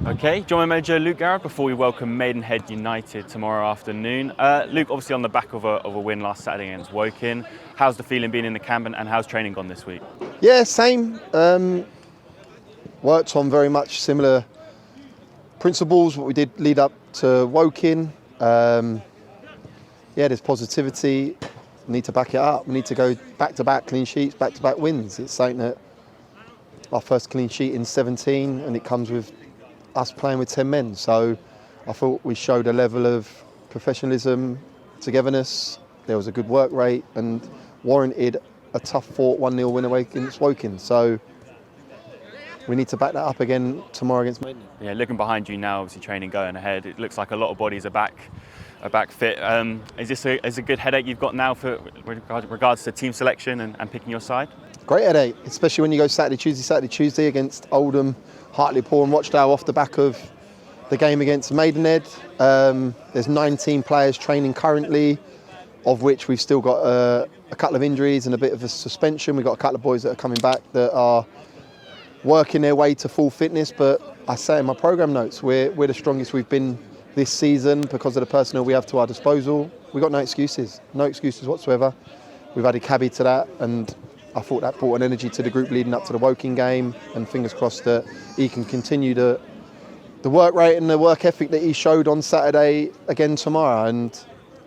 Okay, join my manager Luke Garrard before we welcome Maidenhead United tomorrow afternoon. Luke, obviously on the back of a win last Saturday against Woking, how's the feeling been in the camp and how's training gone this week? Yeah, same. Worked on very much similar principles, what we did lead up to Woking. There's positivity. We need to back it up. We need to go back-to-back clean sheets, back-to-back wins. It's something that our first clean sheet in 17, and it comes with us playing with 10 men. So I thought we showed a level of professionalism, togetherness. There was a good work rate and warranted a tough fought 1-0 win away against Woking. So we need to back that up again tomorrow against Maidenhead. Yeah, looking behind you now, obviously training going ahead, it looks like a lot of bodies are back fit. Is this a good headache you've got now for regards to team selection and picking your side? Great headache, especially when you go Saturday, Tuesday against Oldham, Hartlepool and Rochdale off the back of the game against Maidenhead. There's 19 players training currently, of which we've still got a couple of injuries and a bit of a suspension. We've got a couple of boys that are coming back that are working their way to full fitness, but I say in my programme notes, we're the strongest we've been this season because of the personnel we have to our disposal. We've got no excuses whatsoever. We've added Cabby to that, and I thought that brought an energy to the group leading up to the Woking game, and fingers crossed that he can continue the work rate and the work ethic that he showed on Saturday again tomorrow. And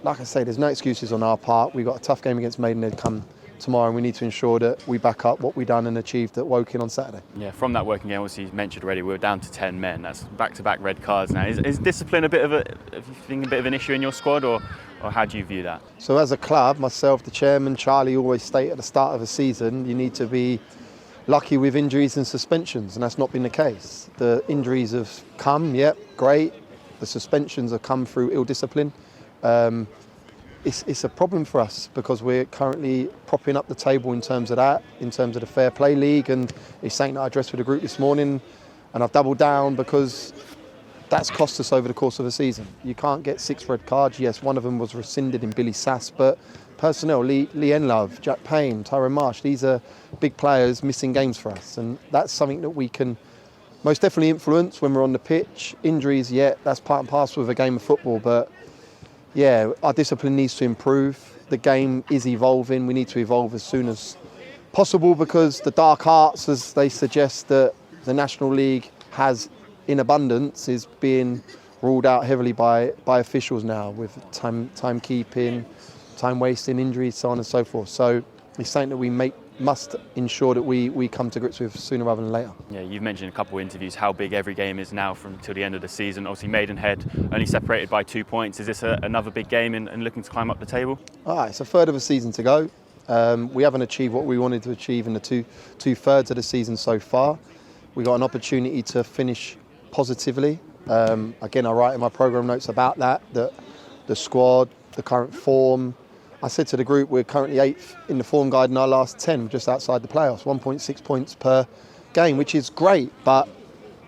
like I say, there's no excuses on our part. We've got a tough game against Maidenhead come tomorrow, and we need to ensure that we back up what we've done and achieved at Woking on Saturday. Yeah, from that Woking game, obviously you mentioned already, we were down to 10 men. That's back-to-back red cards now. Is discipline a bit of an issue in your squad, or how do you view that? So as a club, myself, the chairman, Charlie, always state at the start of a season, you need to be lucky with injuries and suspensions, and that's not been the case. The injuries have come, yep, great. The suspensions have come through ill discipline. It's a problem for us because we're currently propping up the table in terms of that, in terms of the Fair Play League, and it's something that I addressed with the group this morning, and I've doubled down because that's cost us over the course of a season. You can't get 6 red cards. Yes, one of them was rescinded in Billy Sass, but personnel, Lee Enlove, Jack Payne, Tyrone Marsh, these are big players missing games for us, and that's something that we can most definitely influence when we're on the pitch. Injuries, yeah, that's part and parcel of a game of football, but yeah, our discipline needs to improve. The game is evolving. We need to evolve as soon as possible because the dark arts, as they suggest that the National League has in abundance, is being ruled out heavily by officials now with timekeeping, time wasting, injuries, so on and so forth. So it's something that we must ensure that we come to grips with sooner rather than later. Yeah, you've mentioned in a couple of interviews how big every game is now till the end of the season. Obviously Maidenhead only separated by 2 points. Is this another big game and looking to climb up the table? It's a third of a season to go. We haven't achieved what we wanted to achieve in the two-thirds of the season so far. We got an opportunity to finish positively. Again, I write in my programme notes about that the squad, the current form. I said to the group, we're currently 8th in the form guide in our last 10, just outside the playoffs, 1.6 points per game, which is great, but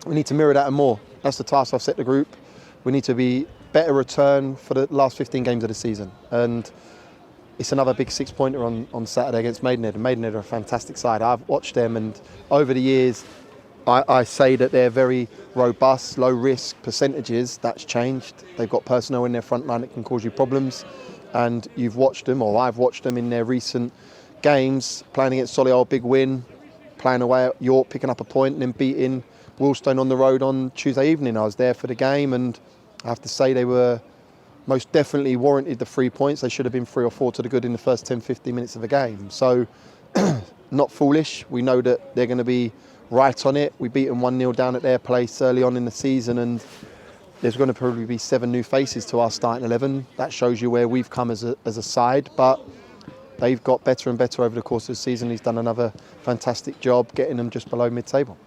we need to mirror that and more. That's the task I've set the group. We need to be better return for the last 15 games of the season. And it's another big 6-pointer on Saturday against Maidenhead. And Maidenhead are a fantastic side. I've watched them, and over the years, I say that they're very robust, low risk percentages. That's changed. They've got personnel in their front line that can cause you problems. And you've watched them, or I've watched them in their recent games, playing against Solihull, big win, playing away at York, picking up a point, and then beating Woolstone on the road on Tuesday evening. I was there for the game, and I have to say they were most definitely warranted the 3 points. They should have been 3 or 4 to the good in the first 10, 15 minutes of the game. So, not foolish. We know that they're going to be right on it. We beat them 1-0 down at their place early on in the season, and there's going to probably be 7 new faces to our starting 11. That shows you where we've come as a side, but they've got better and better over the course of the season. He's done another fantastic job getting them just below mid-table.